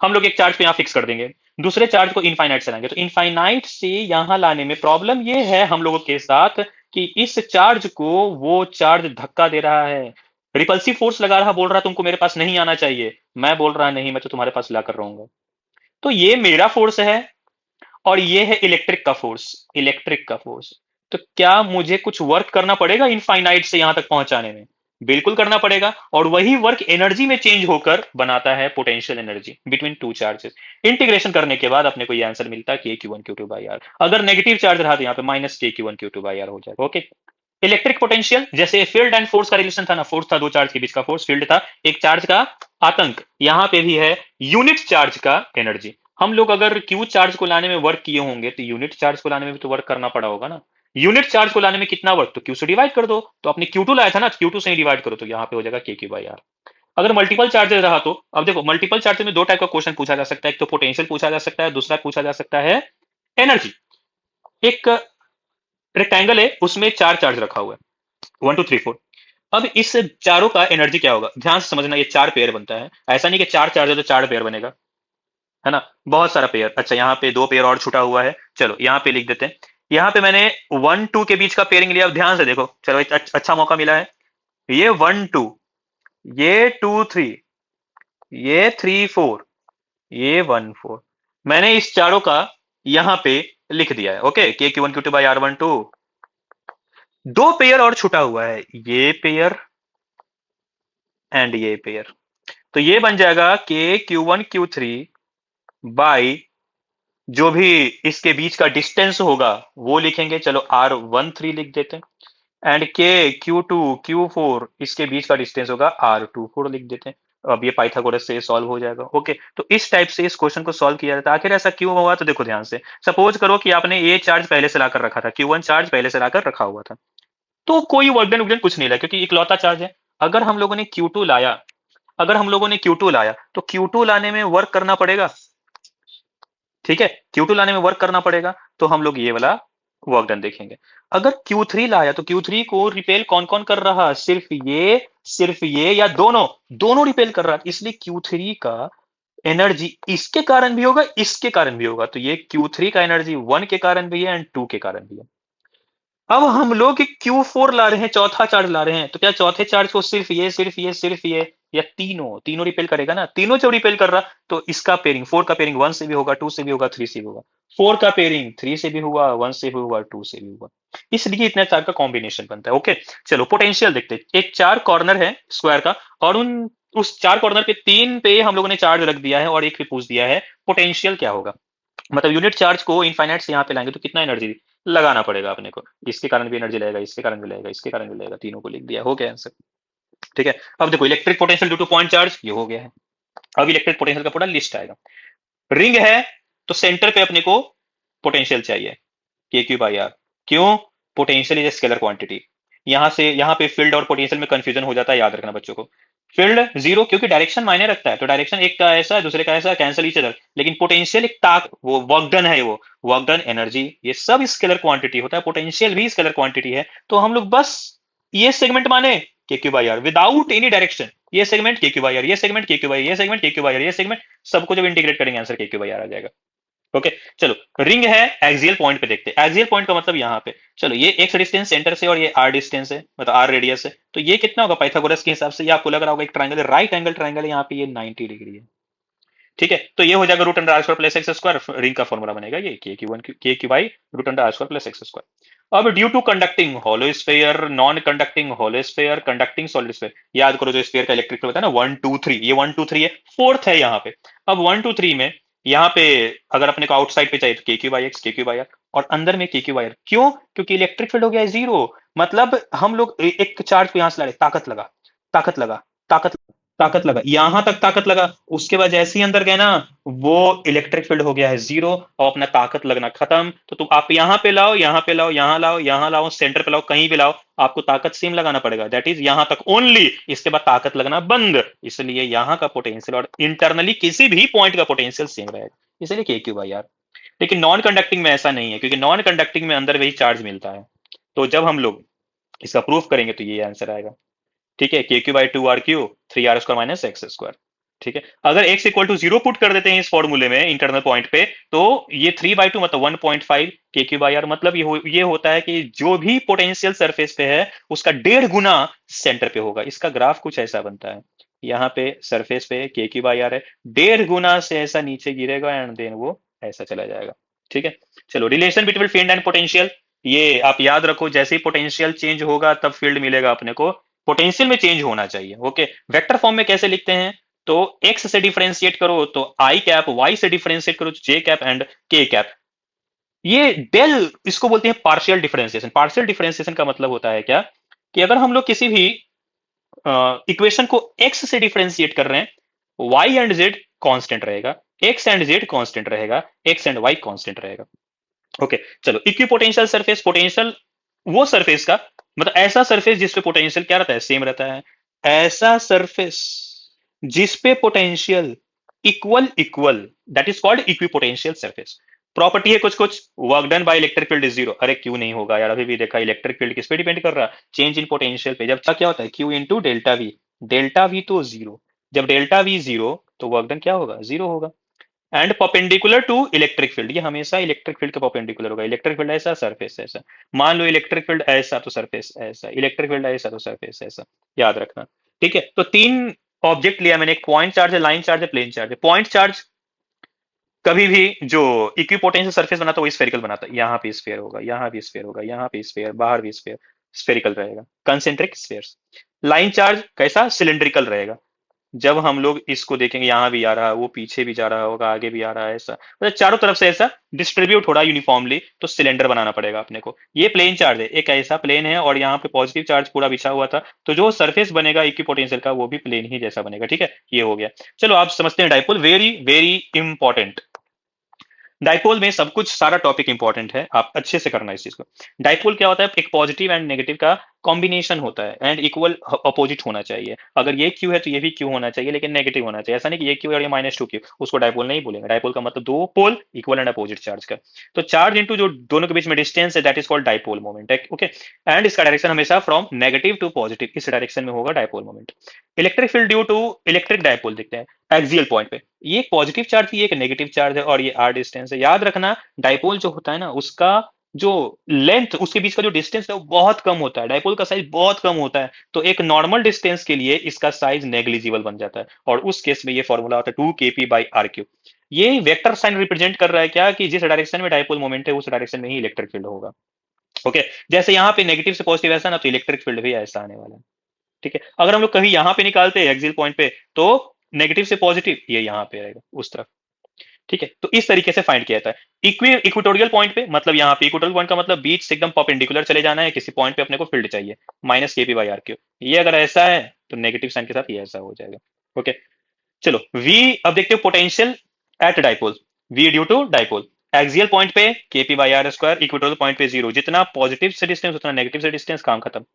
हम लोग एक चार्ज पे यहाँ फिक्स कर देंगे, दूसरे चार्ज को इनफाइनाइट से लाएंगे, तो इनफाइनाइट से यहाँ लाने में प्रॉब्लम ये है हम लोगों के साथ कि इस चार्ज को वो चार्ज धक्का दे रहा है, रिपल्सिव फोर्स लगा रहा, बोल रहा तुमको मेरे पास नहीं आना चाहिए। मैं बोल रहा नहीं, मैं तो तुम्हारे पास लाकर रहूंगा। तो ये मेरा फोर्स है, और ये है इलेक्ट्रिक का फोर्स, इलेक्ट्रिक का फोर्स। तो क्या मुझे कुछ वर्क करना पड़ेगा इनफाइनाइट से यहां तक पहुंचाने में? बिल्कुल करना पड़ेगा, और वही वर्क एनर्जी में चेंज होकर बनाता है potential energy between two charges. Integration करने के बाद अपने को ये आंसर मिलता है KQ1Q2/r। अगर नेगेटिव चार्ज रहा तो यहाँ पे -KQ1Q2/r हो जाएगा, ओके। इलेक्ट्रिक पोटेंशियल, जैसे फील्ड एंड फोर्स का रिलेशन था ना, फोर्स था दो चार्ज के बीच का, फोर्स फील्ड था, एक चार्ज का आतंक, यहां पे भी है यूनिट चार्ज का एनर्जी। हम लोग अगर क्यू चार्ज को लाने में वर्क किए होंगे तो यूनिट चार्ज को लाने में भी तो वर्क करना पड़ा होगा ना। यूनिट चार्ज को लाने में कितना वर्क, तो क्यू से डिवाइड कर दो, तो अपने Q2 लाया था ना, Q2 से ही डिवाइड करो, तो यहाँ पे हो जाएगा KQ/r। अगर मल्टीपल चार्जेस रहा तो, अब देखो मल्टीपल चार्जेस में दो टाइप का क्वेश्चन पूछा जा सकता है, एक तो पोटेंशियल पूछा जा सकता है, दूसरा पूछा जा सकता है एनर्जी। एक रेक्टेंगल है, उसमें चार चार्ज रखा हुआ है, 1 2 3 4। अब इस चारों का एनर्जी क्या होगा, ध्यान से समझना, ये चार पेयर बनता है, ऐसा नहीं कि चार चार्ज है तो चार पेयर बनेगा। है ना, बहुत सारा पेयर। अच्छा यहाँ पे दो पेयर और छूटा हुआ है, चलो यहाँ पे लिख देते हैं। यहाँ पे मैंने 1 2 के बीच का पेयरिंग लिया, अब ध्यान से देखो, चलो एक अच्छा मौका मिला है। ये 1 2, ये 2 3, ये 3 4, ये 1 4, मैंने इस चारों का यहाँ पे लिख दिया है। Okay, K Q1 Q2 by R12। दो पेयर और छूटा हुआ है, ये पेयर एंड ये पेयर। तो ये बन जाएगा K Q1 Q3 बाई जो भी इसके बीच का डिस्टेंस होगा वो लिखेंगे, चलो R13 लिख देते हैं। एंड K Q2 Q4 इसके बीच का डिस्टेंस होगा R24 लिख देते हैं। अब ये पाइथागोरस से सॉल्व हो जाएगा। ओके, तो इस टाइप से इस क्वेश्चन को सॉल्व किया जाता है। आखिर ऐसा क्यों हुआ, तो देखो ध्यान से, सपोज करो कि आपने ये चार्ज पहले से लाकर रखा था, Q1 चार्ज पहले से लाकर रखा हुआ था, तो कोई वर्कडन वर्कडन कुछ नहीं लगा क्योंकि इकलौता चार्ज है। अगर हम लोगों ने Q2 लाया, अगर हम लोगों ने Q2 लाया तो Q2 लाने में वर्क करना पड़ेगा, ठीक है, Q2 लाने में वर्क करना पड़ेगा, तो हम लोग ये वाला वर्क डन देखेंगे। अगर Q3 लाया तो Q3 को रिपेल कौन कौन कर रहा, सिर्फ ये या दोनों, दोनों रिपेल कर रहा, इसलिए Q3 का एनर्जी इसके कारण भी होगा, इसके कारण भी होगा, तो ये Q3 का एनर्जी 1 के कारण भी है एंड 2 के कारण भी है। अब हम लोग Q4 ला रहे हैं, चौथा चार्ज ला रहे हैं, तो क्या चौथे चार्ज को सिर्फ ये या तीनों तीनों रिपेल करेगा ना, तीनों जब रिपेल कर रहा तो इसका पेयरिंग, 4 का पेयरिंग 1 से भी होगा, 2 से भी होगा, 3 से भी होगा, 4 का पेयरिंग 3 से भी हुआ, 1 से भी हुआ, 2 से भी हुआ, इसलिए इतना चार का कॉम्बिनेशन बनता है। ओके, चलो पोटेंशियल देखते हैं। एक चार कॉर्नर है स्क्वायर का, और उस चार कॉर्नर पे तीन पे हम लोगों ने चार्ज रख दिया है और एक पे पूछ दिया है पोटेंशियल क्या होगा। मतलब यूनिट चार्ज को इनफाइनाइट से यहाँ पे लाएंगे तो कितना एनर्जी लगाना पड़ेगा अपने को, इसके कारण भी एनर्जी लगेगा, इसके कारण भी लगेगा, इसके कारण भी लगेगा, तीनों को लिख दिया, हो गया आंसर। ठीक है, अब देखो electric potential due to point charge ये हो गया है। अब इलेक्ट्रिक पोटेंशियल का पूरा लिस्ट आएगा। रिंग है तो सेंटर पे अपने को पोटेंशियल चाहिए K Q/R। क्यों, पोटेंशियल इज स्केलर क्वांटिटी। यहां से यहाँ पे फील्ड और पोटेंशियल में कंफ्यूजन हो जाता है, याद रखना बच्चों को। फील्ड जीरो, क्योंकि डायरेक्शन मायने रखता है, तो डायरेक्शन एक का ऐसा है दूसरे का ऐसा, कैंसिल ईच अदर। लेकिन पोटेंशियल एक ताक, वो वर्क डन है, वो वर्क डन एनर्जी, ये सब स्केलर क्वांटिटी होता है, पोटेंशियल भी स्केलर क्वांटिटी है। तो हम लोग बस ये सेगमेंट माने K Q/R without any direction, ये सेगमेंट K Q/R, ये सेगमेंट K Q/R, ये सेगमेंट K Q/R, ये सेगमेंट, सबको जब इंटीग्रेट करेंगे आंसर K Q/R आ जाएगा। ओके, चलो रिंग है, एक्सियल पॉइंट पे देखते हैं। एक्सियल पॉइंट का मतलब यहाँ पे, चलो ये एक्स डिस्टेंस सेंटर से और ये आर डिस्टेंस है, मतलब आर रेडियस है, तो ये कितना होगा पाइथागोरस के हिसाब से, ये आपको लग रहा होगा एक ट्राइंगल है, राइट एंगल ट्राइंगल है, यहाँ पे ये 90 डिग्री है। ठीक है, तो ये हो जाएगा root under r square plus x square, ring का फॉर्मूला बनेगा ये K Q by root under r square plus x square. अब due to conducting hollow sphere, non conducting hollow sphere, conducting solid sphere, याद करो जो स्फीयर का इलेक्ट्रिक फील्ड होता है ना 1 2 3, ये 1 2 3 है, फोर्थ है यहाँ पे। अब 1 2 3 में यहाँ पे अगर अपने को आउटसाइड पे चाहिए तो K Q/X K Q/R, और अंदर में K Q/R, क्यों, क्योंकि इलेक्ट्रिक फील्ड हो गया है जीरो। मतलब हम लोग एक चार्ज को यहाँ से ला रहे, ताकत लगा, ताकत लगा, ताकत, ताकत लगा, यहां तक ताकत लगा, उसके बाद जैसे ही अंदर गए ना, वो इलेक्ट्रिक फील्ड हो गया है जीरो, और अपना ताकत लगना खत्म। तो तुम आप यहाँ पे लाओ, यहाँ पे लाओ, यहाँ लाओ, यहाँ लाओ, सेंटर पे लाओ, कहीं भी लाओ, आपको ताकत सेम लगाना पड़ेगा, दैट इज यहाँ तक ओनली, इसके बाद ताकत लगना बंद। इसलिए यहाँ का पोटेंशियल और इंटरनली किसी भी पॉइंट का पोटेंशियल सेम रहेगा, इसलिए K Q/R। लेकिन नॉन कंडक्टिंग में ऐसा नहीं है, क्योंकि नॉन कंडक्टिंग में अंदर वही चार्ज मिलता है। तो जब हम लोग इसका प्रूफ करेंगे तो ये आंसर आएगा। ठीक है, K Q/2 R Q 3 R² - X²। ठीक है, अगर x equal to zero put कर देते हैं इस फॉर्मूले में इंटरनल पॉइंट पे, तो ये 3/2 मतलब 1.5 K Q/R, मतलब ये होता है कि जो भी पोटेंशियल सरफेस पे है उसका 1.5 गुना सेंटर पे होगा। इसका ग्राफ कुछ ऐसा बनता है, यहाँ पे सरफेस पे K Q/R है, 1.5 गुना से ऐसा नीचे गिरेगा एंड देन वो ऐसा चला जाएगा। ठीक है, चलो relation between field and potential, ये आप याद रखो, जैसे ही पोटेंशियल चेंज होगा तब फील्ड मिलेगा अपने को, पोटेंशियल में चेंज होना चाहिए। ओके, वेक्टर फॉर्म में कैसे लिखते हैं, तो x से डिफरेंशिएट करो तो I कैप, y से डिफरेंशिएट करो तो j cap and k cap. ये डेल इसको बोलते हैं पार्शियल डिफरेंशिएशन। पार्शियल डिफरेंशिएशन का मतलब होता है क्या, कि अगर हम लोग किसी भी इक्वेशन को x से डिफरेंशिएट कर रहे हैं, y एंड z कांस्टेंट रहेगा, x एंड z कांस्टेंट रहेगा, x एंड y कांस्टेंट रहेगा। ओके, चलो इक्विपोटेंशियल सरफेस, पोटेंशियल वो सरफेस का मतलब ऐसा सरफेस जिसपे पोटेंशियल क्या रहता है, सेम रहता है। ऐसा सरफेस जिसपे potential equal equal, that is called equipotential surface. Property है कुछ कुछ, work done by electric field is zero. अरे क्यों नहीं होगा यार, अभी भी देखा इलेक्ट्रिक फील्ड किस पे डिपेंड कर रहा है, चेंज इन पोटेंशियल पे। जब क्या होता है Q into delta V, delta V तो जीरो, जब डेल्टा वी जीरो तो वर्क डन क्या होगा, जीरो होगा। And perpendicular to electric field, ये हमेशा इलेक्ट्रिक फील्ड के परपेंडिकुलर होगा। इलेक्ट्रिक फील्ड ऐसा, सरफेस ऐसा। मान लो इलेक्ट्रिक फील्ड ऐसा तो सरफेस ऐसा, इलेक्ट्रिक फील्ड ऐसा तो सरफेस ऐसा, याद रखना। ठीक है, तो तीन ऑब्जेक्ट लिया मैंने, एक पॉइंट चार्ज है, लाइन चार्ज है, प्लेन चार्ज है। पॉइंट चार्ज कभी भी जो इक्विपोटेंशियल सरफेस बनाता है वो स्फेरिकल बनाता है, यहाँ पे स्फेयर होगा, यहाँ भी स्फेयर होगा, यहाँ पे स्फेयर, बाहर भी स्फेयर, स्फेरिकल रहेगा, कंसेंट्रिक स्फेयर्स। लाइन चार्ज कैसा, सिलिंड्रिकल रहेगा। जब हम लोग इसको देखेंगे, यहाँ भी आ रहा है, वो पीछे भी जा रहा होगा, आगे भी आ रहा है, ऐसा मतलब चारों तरफ से ऐसा डिस्ट्रीब्यूट हो रहा है यूनिफॉर्मली, तो सिलेंडर बनाना पड़ेगा अपने को। ये प्लेन चार्ज है, एक ऐसा प्लेन है और यहाँ पे पॉजिटिव चार्ज पूरा बिछा हुआ था, तो जो सरफेस बनेगा इक्विपोटेंशियल का वो भी प्लेन ही जैसा बनेगा। ठीक है, ये हो गया। चलो आप समझते हैं dipole, very very important. Dipole में सब कुछ, सारा टॉपिक इंपॉर्टेंट है, आप अच्छे से करना इस चीज को। डाइपोल क्या होता है, एक पॉजिटिव एंड नेगेटिव का कॉम्बिनेशन होता है एंड इक्वल अपोजिट होना चाहिए। अगर ये क्यू है तो ये भी क्यू होना चाहिए, लेकिन नेगेटिव होना चाहिए। ऐसा नहीं कि ये क्यू और ये -2 क्यू, उसको डाइपोल नहीं बोलेंगे। डाइपोल का मतलब दो पोल इक्वल एंड अपोजिट चार्ज का। तो चार्ज इंटू जो दोनों के बीच में डिस्टेंस है, that is called dipole moment. Okay, and इसका डायरेक्शन हमेशा फ्रॉम नेगेटिव टू पॉजिटिव, इस डायरेक्शन में होगा dipole moment. Electric field due to electric dipole देखते हैं एक्सियल पॉइंट पे, ये एक पॉजिटिव चार्ज है, एक नेगेटिव चार्ज है, और ये आर डिस्टेंस है। याद रखना डाइपोल जो होता है ना, उसका जो लेंथ, उसके बीच का जो डिस्टेंस है वो बहुत कम होता है, डाइपोल का साइज बहुत कम होता है। तो एक नॉर्मल डिस्टेंस के लिए इसका साइज नेग्लिजिबल बन जाता है, और उस केस में ये फॉर्मूला होता है 2kp/r3। ये वेक्टर साइन रिप्रेजेंट कर रहा है क्या, कि जिस डायरेक्शन में डाइपोल मोमेंट है उस डायरेक्शन में ही इलेक्ट्रिक फील्ड होगा। ओके, जैसे यहाँ पे नेगेटिव से पॉजिटिव ऐसा ना, तो इलेक्ट्रिक फील्ड भी ऐसा आने वाला है। ठीक है, अगर हम लोग कहीं यहाँ पे निकालते हैं एक्सियल पॉइंट पे, तो नेगेटिव से पॉजिटिव ये यहाँ पे रहेगा उस तरफ। ठीक है, तो इस तरीके से फाइंड किया जाता है। इक्वेटोरियल पॉइंट पे, मतलब यहाँ पे इक्वेटोरियल पॉइंट का मतलब बीच से एकदम परपेंडिकुलर चले जाना है, किसी पॉइंट पे अपने को फील्ड चाहिए -kp/r3। ये अगर ऐसा है तो नेगेटिव साइन के साथ ये ऐसा हो जाएगा। ओके, चलो वी अब देखते हो potential at dipole. V due to dipole, axial point पे kp/r², इक्वेटोरियल पॉइंट पे 0, जितना पॉजिटिव से डिस्टेंस उतना नेगेटिव से डिस्टेंस, काम खत्म।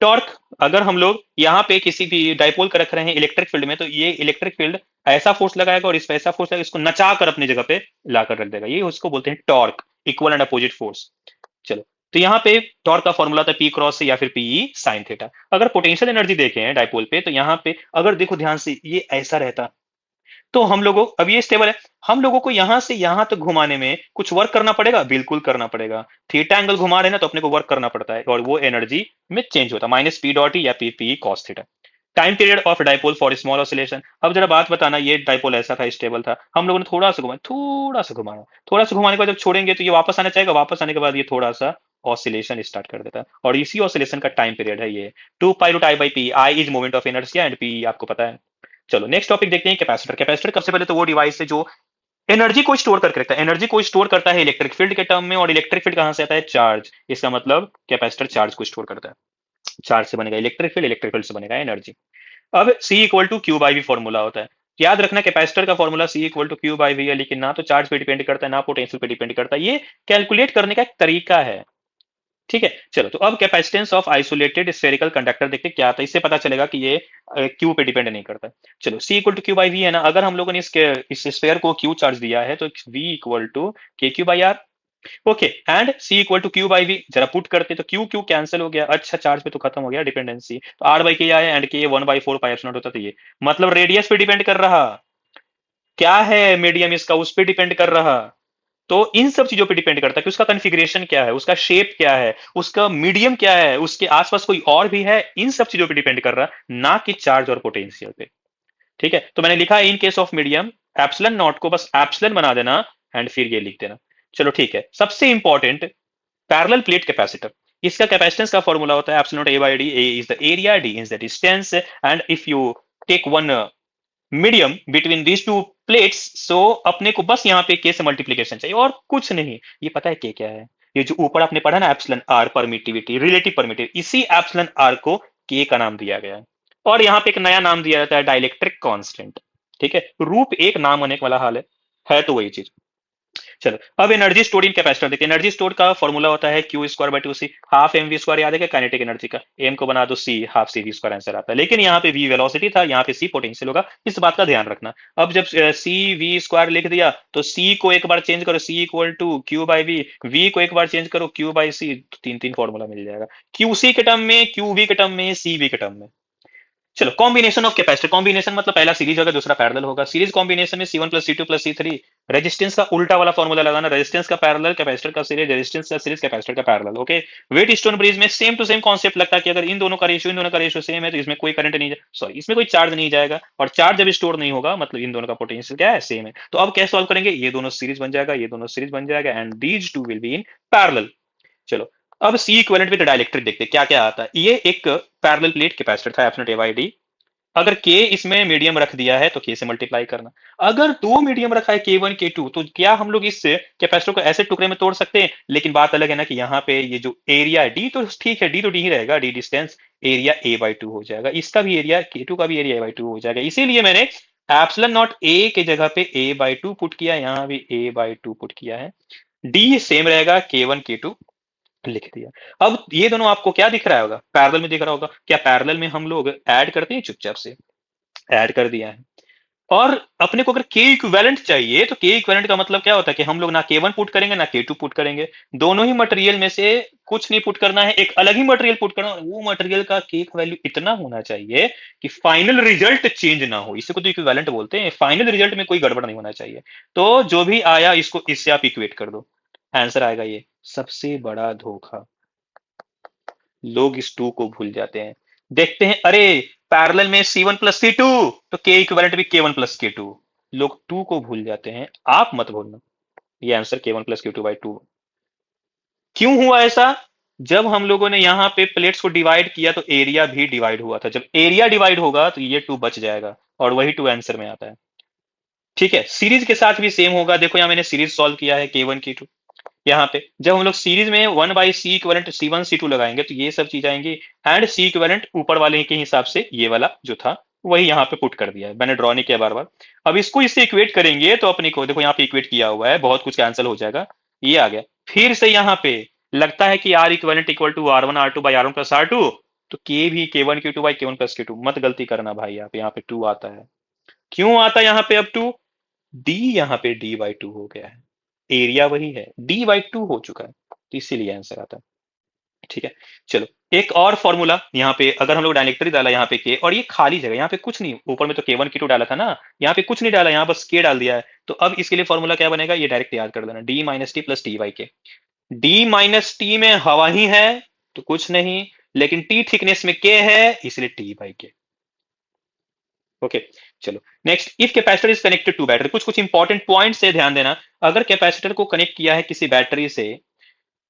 टॉर्क, अगर हम लोग यहाँ पे किसी भी डाइपोल का रख रहे हैं इलेक्ट्रिक फील्ड में, तो ये इलेक्ट्रिक फील्ड ऐसा फोर्स लगाएगा और इस पे ऐसा फोर्स लगाएगा, इसको नचा कर अपनी जगह पे लाकर रख देगा, ये उसको बोलते हैं torque, equal and opposite force. चलो, तो यहाँ पे टॉर्क का फॉर्मूला था P क्रॉस से या फिर PE साइन थीटा। अगर पोटेंशियल एनर्जी देखें डाइपोल पे, तो यहाँ पे अगर देखो ध्यान से, ये ऐसा रहता, तो हम लोगों, अब ये स्टेबल है, हम लोगों को यहां से यहां तक घुमाने में कुछ वर्क करना पड़ेगा, बिल्कुल करना पड़ेगा। थीटा एंगल घुमा रहे हैं ना, तो अपने को वर्क करना पड़ता है, और वो एनर्जी में चेंज होता है, -P.E या P cos theta. Time period of dipole for small oscillation, अब जरा बात बताना, ये डाइपोल ऐसा था, स्टेबल था, हम लोगों ने थोड़ा सा घुमाया, थोड़ा सा घुमाया, थोड़ा सा घुमाने के बाद जब छोड़ेंगे तो ये वापस आना चाहेगा, वापस आने के बाद ये थोड़ा सा ऑसिलेशन स्टार्ट कर देता है, और इसी ऑसिलेशन का टाइम पीरियड है ये 2π√I/P। I is moment of inertia and P आपको पता है। चलो नेक्स्ट टॉपिक देखते हैं, कैपेसिटर। कैपेसिटर सबसे पहले तो वो डिवाइस है जो एनर्जी को स्टोर करके रखता है, एनर्जी को स्टोर करता है इलेक्ट्रिक फील्ड के टर्म में, और इलेक्ट्रिक फील्ड कहां से आता है, चार्ज। इसका मतलब कैपेसिटर चार्ज को स्टोर करता है, चार्ज से बनेगा इलेक्ट्रिक फील्ड, इलेक्ट्रिक फील्ड से बनेगा एनर्जी। अब C equal to Q/V formula होता है। याद रखना कैपेसिटर का formula C equal to Q/V है, लेकिन ना तो चार्ज पे डिपेंड करता है ना पोटेंशियल पे डिपेंड करता है, ये कैलकुलेट करने का एक तरीका है। ठीक है, चलो, तो अब capacitance of isolated spherical conductor देखते क्या आता है, इससे पता चलेगा कि ये क्यू पे डिपेंड नहीं करता है। चलो, C इक्वल टू Q/V है ना, अगर हम लोगों ने इस स्फेयर को Q चार्ज दिया है, तो V equal to KQ/R। Okay, and C equal to Q/V, जरा पुट करते तो Q Q कैंसिल हो गया, अच्छा चार्ज पे तो खत्म हो गया डिपेंडेंसी, तो R/K आया, एंड K 1/4πε0 होता, तो ये मतलब रेडियस पे डिपेंड कर रहा, क्या है मीडियम इसका, उस पर डिपेंड कर रहा। तो इन सब चीजों पे डिपेंड करता है कि उसका कॉन्फ़िगरेशन क्या है, उसका शेप क्या है, उसका मीडियम क्या है, उसके आसपास कोई और भी है, इन सब चीजों पे डिपेंड कर रहा, ना कि चार्ज और पोटेंशियल पे। ठीक है, तो मैंने लिखा है in case of medium, epsilon not को बस एप्सिलॉन बना देना, एंड फिर ये लिख देना। चलो ठीक है, सबसे इंपॉर्टेंट, पैरेलल प्लेट कैपेसिटर। इसका कैपेसिटेंस का फॉर्मूला होता है epsilon naught A/d, A is the area, D is the distance, and if you take one medium between these two plates, so अपने को बस यहाँ पे के से मल्टीप्लीकेशन चाहिए और कुछ नहीं। ये पता है के क्या है, ये जो ऊपर आपने पढ़ा ना epsilon R, permittivity, relative permittivity, इसी एप्सिलॉन आर को के का नाम दिया गया है, और यहाँ पे एक नया नाम दिया जाता है डाइलेक्ट्रिक कांस्टेंट। ठीक है, रूप एक नाम होने वाला हाल है तो वही चीज। चलो, अब एनर्जी स्टोर्ड इन कैपेसिटर देखते हैं। एनर्जी स्टोर्ड का फॉर्मूला होता है Q²/2C, हाफ mv², याद है क्या, काइनेटिक एनर्जी का, m को बना दो C, हाफ CV² आंसर आता है, लेकिन यहाँ पे v वेलोसिटी था, यहाँ पे C पोटेंशियल होगा, इस बात का ध्यान रखना। अब जब CV² लिख दिया, तो C को एक बार चेंज करो, C equal to Q/V, V को एक बार चेंज करो Q/C, तीन तीन फॉर्मूला मिल जाएगा, QC के टर्म में, QV के टर्म में, CV के टर्म में। चलो, कॉम्बिनेशन ऑफ कैपेसिटर, कॉम्बिनेशन मतलब पहला सीरीज होगा, दूसरा पैरेलल होगा। सीरीज कॉम्बिनेशन में C1 + C2 + C3 रेजिस्टेंस का उल्टा वाला फॉर्मूला लगाना, रेजिस्टेंस का पैरेलल, कैपेसिटर का सीरीज, रेजिस्टेंस का सीरीज, कैपेसिटर का parallel. Okay, wheatstone bridge में सेम टू सेम कॉन्सेप्ट लगता है कि अगर इन दोनों का रेशियो सेम है तो इसमें कोई करंट नहीं, सॉरी इसमें कोई चार्ज नहीं जाएगा, और चार्ज जब स्टोर नहीं होगा मतलब इन दोनों का पोटेंशियल क्या है, सेम है। तो अब कैसे सॉल्व करेंगे, ये दोनों सीरीज बन जाएगा, ये दोनों सीरीज बन जाएगा, and these two will be in parallel. चलो, अब सी इक्विवेलेंट विद डाइलेक्ट्रिक देखते हैं क्या क्या आता है। ये एक पैरेलल प्लेट कैपेसिटर था एप्सिलॉन ए बाई डी। अगर के इसमें मीडियम रख दिया है तो के से मल्टीप्लाई करना। अगर दो मीडियम रखा है K1 K2, तो क्या हम लोग इस कैपेसिटर को ऐसे टुकड़े में तोड़ सकते हैं, लेकिन बात अलग है ना कि यहाँ पे ये जो एरिया डी तो ठीक है, डी तो डी ही रहेगा, डी डिस्टेंस, एरिया A/2 हो जाएगा, इसका भी एरिया K2 का भी एरिया A/2 हो जाएगा। इसीलिए मैंने एप्सिलॉन नॉट ए के जगह पे A/2 पुट किया, यहाँ भी A/2 पुट किया है। डी सेम रहेगा, K1 K2 लिख दिया। अब ये दोनों आपको क्या दिख रहा होगा, पैरेलल में दिख रहा होगा। क्या पैरेलल में हम लोग ऐड करते हैं, चुपचाप से ऐड कर दिया है। और अपने को अगर के इक्विवेलेंट चाहिए तो के इक्विवेलेंट का मतलब क्या होता है कि हम लोग ना K1 पुट करेंगे ना K2 पुट करेंगे, दोनों ही मटेरियल में से कुछ नहीं पुट करना है, एक अलग ही मटेरियल पुट करना है, और वो मटेरियल का के वैल्यू इतना होना चाहिए कि फाइनल रिजल्ट चेंज ना हो। इसी को तो इक्विवेलेंट बोलते हैं, फाइनल रिजल्ट में कोई गड़बड़ नहीं होना चाहिए। तो जो भी आया इसको इससे आप इक्वेट कर दो, आंसर आएगा ये। सबसे बड़ा धोखा, लोग इस टू को भूल जाते हैं। देखते हैं अरे पैरेलल में C1 प्लस C2, तो के इक्विवेलेंट भी K1 प्लस K2। लोग टू को भूल जाते हैं, आप मत भूलना। ये आंसर K1 प्लस K2/2। क्यों हुआ ऐसा, जब हम लोगों ने यहाँ पे प्लेट्स को डिवाइड किया तो एरिया भी डिवाइड हुआ था। जब एरिया डिवाइड होगा तो ये टू बच जाएगा, और वही टू आंसर में आता है। ठीक है, सीरीज के साथ भी सेम होगा। देखो यहाँ मैंने सीरीज सॉल्व किया है K1 K2। यहाँ पे जब हम लोग सीरीज में 1/C इक्विवेलेंट C1 C2 लगाएंगे तो ये सब चीज आएंगी, एंड सी इक्विवेलेंट ऊपर वाले के हिसाब से ये वाला जो था वही यहाँ पे पुट कर दिया है, मैंने ड्रॉ नहीं किया बार बार। अब इसको इससे इक्वेट करेंगे तो अपने को देखो यहाँ पे इक्वेट किया हुआ है, बहुत कुछ कैंसिल हो जाएगा, ये आ गया। फिर से यहाँ पे लगता है कि R equivalent equal to R1 R2 by R1 plus R2, तो के भी K1 K2 by K1 plus K2, मत गलती करना भाई, यहाँ पे टू आता है। क्यों आता है यहाँ पे अब टू, डी यहाँ पे D/2 हो गया है, एरिया वही है, D/2 हो चुका है, तो इसीलिए आंसर आता है। ठीक है, चलो एक और फॉर्मूला यहाँ पे, अगर हम लोग डायरेक्टरी डाला यहाँ पे के, और ये खाली जगह, यहाँ पे कुछ नहीं, ऊपर में तो K1 K2 डाला था ना, यहाँ पे कुछ नहीं डाला, यहाँ बस के डाल दिया है। तो अब इसके लिए फॉर्मूला क्या बनेगा, ये डायरेक्ट याद कर लेना, D - T plus T/K। D - T में हवा ही है तो कुछ नहीं, लेकिन T थिकनेस में K है इसलिए T/K। ओके, चलो next, if capacitor is connected to battery, कुछ कुछ इंपॉर्टेंट पॉइंट से ध्यान देना। अगर कैपेसिटर को कनेक्ट किया है किसी बैटरी से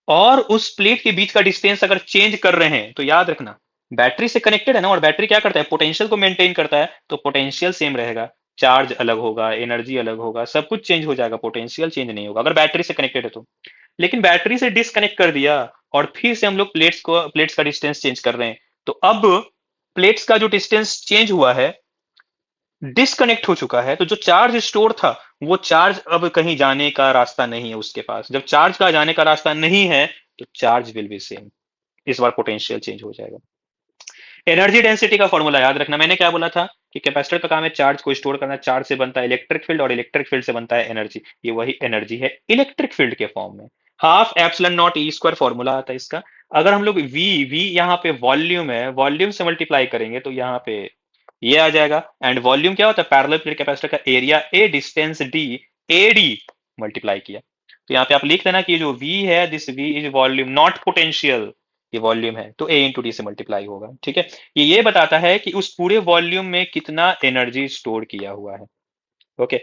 और उस प्लेट के बीच का डिस्टेंस अगर चेंज कर रहे हैं, तो याद रखना बैटरी से कनेक्टेड है ना, और बैटरी क्या करता है, पोटेंशियल को मेंटेन करता है, तो पोटेंशियल सेम रहेगा, चार्ज अलग होगा, एनर्जी अलग होगा, सब कुछ चेंज हो जाएगा, पोटेंशियल चेंज नहीं होगा अगर बैटरी से कनेक्टेड है तो। लेकिन बैटरी से डिसकनेक्ट कर दिया और फिर से हम लोग प्लेट्स का डिस्टेंस चेंज कर रहे हैं, तो अब प्लेट्स का जो डिस्टेंस चेंज हुआ है, डिस्कनेक्ट हो चुका है, तो जो चार्ज स्टोर था वो चार्ज अब कहीं जाने का रास्ता नहीं है उसके पास। जब चार्ज का जाने का रास्ता नहीं है तो चार्ज विल बी सेम, इस बार पोटेंशियल चेंज हो जाएगा। एनर्जी डेंसिटी का फॉर्मूला याद रखना, मैंने क्या बोला था कि कैपेसिटर का काम है चार्ज को स्टोर करना, चार्ज से बनता है इलेक्ट्रिक फील्ड और इलेक्ट्रिक फील्ड से बनता है एनर्जी, ये वही एनर्जी है इलेक्ट्रिक फील्ड के फॉर्म में। Half epsilon not E square formula आता है इसका। अगर हम लोग वी यहाँ पे वॉल्यूम है, वॉल्यूम से मल्टीप्लाई करेंगे तो यहाँ पे ये आ जाएगा, एंड वॉल्यूम क्या होता है, पैरेलल प्लेट कैपेसिटर का area A distance D, A D multiply किया। तो यहाँ पे आप लिख देना कि जो V है, this V is volume not potential, ये वॉल्यूम है तो A इंटू डी से मल्टीप्लाई होगा। ठीक है, ये बताता है कि उस पूरे वॉल्यूम में कितना एनर्जी स्टोर किया हुआ है। ओके,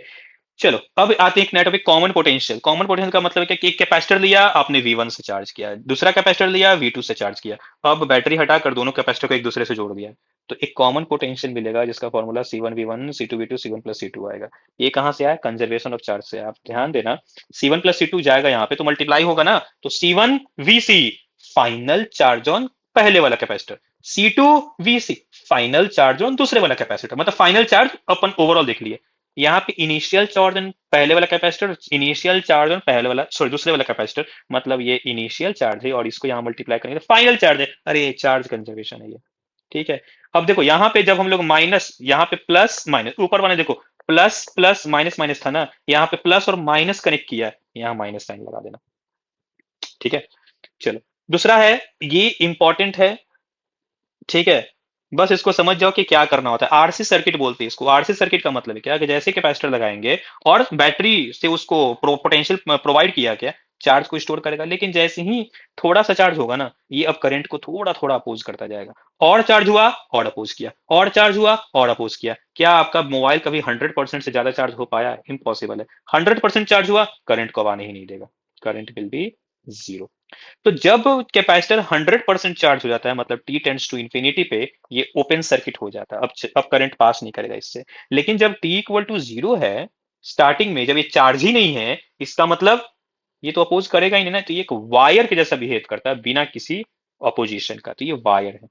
चलो अब आते हैं एक नया topic, common potential. Common potential का मतलब है कि एक कैपेसिटर लिया आपने V1 से चार्ज किया, दूसरा कैपेसिटर लिया V2 से चार्ज किया, अब बैटरी हटाकर दोनों कैपेसिटर को एक दूसरे से जोड़ दिया, तो एक कॉमन पोटेंशियल मिलेगा जिसका formula C1V1 C2V2 C1 plus C2 आएगा। ये कहां से आया, कंजर्वेशन ऑफ चार्ज से। आप ध्यान देना, C1 प्लस C2 जाएगा यहाँ पे तो मल्टीप्लाई होगा ना, तो C1VC फाइनल चार्ज ऑन पहले वाला capacitor, C2VC final charge on दूसरे वाला कैपेसिटर, मतलब फाइनल चार्ज अपन ओवरऑल देख लिए। यहाँ पे इनिशियल चार्ज ऑन पहले वाला कैपेसिटर, इनिशियल चार्ज ऑन पहले वाला सॉरी दूसरे वाला कैपेसिटर, मतलब ये इनिशियल चार्ज है और इसको यहाँ मल्टीप्लाई करेंगे तो फाइनल चार्ज है। अरे चार्ज कंजर्वेशन है ये। ठीक है, अब देखो यहाँ पे जब हम लोग माइनस, यहाँ पे प्लस माइनस, ऊपर वाले देखो प्लस प्लस माइनस माइनस था ना, यहाँ पे प्लस और माइनस कनेक्ट किया है, यहाँ माइनस साइन लगा देना। ठीक है, चलो दूसरा है, ये इंपॉर्टेंट है। ठीक है, बस इसको समझ जाओ कि क्या करना होता है। आरसी सर्किट बोलते हैं इसको। आरसी सर्किट का मतलब है क्या कि जैसे कैपेसिटर लगाएंगे और बैटरी से उसको पोटेंशियल प्रोवाइड किया गया, चार्ज को स्टोर करेगा, लेकिन जैसे ही थोड़ा सा चार्ज होगा ना, ये अब करंट को थोड़ा थोड़ा अपोज करता जाएगा। और चार्ज हुआ और अपोज किया, और चार्ज हुआ और अपोज किया। क्या आपका मोबाइल कभी 100% से ज्यादा चार्ज हो पाया है? इम्पॉसिबल है। 100% चार्ज हुआ, करंट को अब आने ही नहीं देगा, करंट विल बी जीरो। तो जब कैपेसिटर 100% चार्ज हो जाता है, मतलब टी टेंड्स टू इंफिनिटी पे, ये ओपन सर्किट हो जाता है। अब करंट पास नहीं करेगा इससे। लेकिन जब टी इक्वल टू जीरो है, स्टार्टिंग में जब ये चार्ज ही नहीं है, इसका मतलब ये तो अपोज करेगा ही नहीं ना, तो ये एक वायर के जैसा बिहेव करता है बिना किसी अपोजिशन का, तो ये वायर है।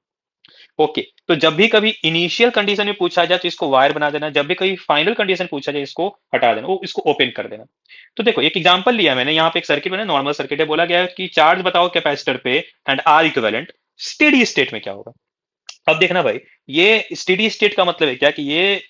ओके, तो जब भी कभी इनिशियल कंडीशन में पूछा जाए तो इसको वायर बना देना, जब भी कभी फाइनल कंडीशन पूछा जाए इसको हटा देना, वो इसको ओपन कर देना। तो देखो एक एग्जांपल लिया मैंने, यहाँ पे एक सर्किट बना, नॉर्मल सर्किट है, बोला गया है कि चार्ज बताओ कैपेसिटर पे and R equivalent steady state में क्या होगा। अब देखना भाई, ये स्टेडी स्टेट का मतलब है क्या कि ये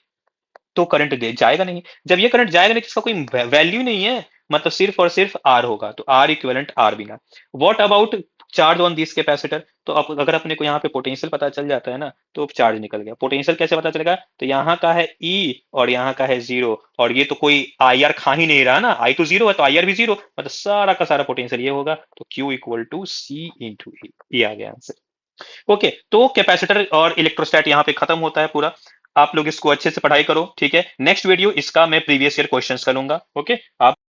तो करंट दे जाएगा नहीं। जब ये करंट जाएगा नहीं तो इसका कोई वैल्यू नहीं है, मतलब सिर्फ और सिर्फ आर होगा, तो आर इक्विवेलेंट आर बिना। What about charge on this capacitor? तो अगर अपने को यहाँ पे पोटेंशियल पता चल जाता है ना, तो चार्ज निकल गया। पोटेंशियल कैसे पता चलेगा? तो यहाँ का है ई और यहाँ का है जीरो, और ये तो कोई आई आर खा ही नहीं रहा ना, आई तो जीरो है तो आई आर भी जीरो, मतलब सारा का सारा पोटेंशियल ये होगा। तो Q equal to C into E, ये आ गया आंसर। ओके, तो कैपेसिटर और इलेक्ट्रोस्टैट यहाँ पे खत्म होता है पूरा। आप लोग इसको अच्छे से पढ़ाई करो, ठीक है। नेक्स्ट वीडियो इसका मैं प्रीवियस ईयर क्वेश्चंस करूंगा। ओके, आप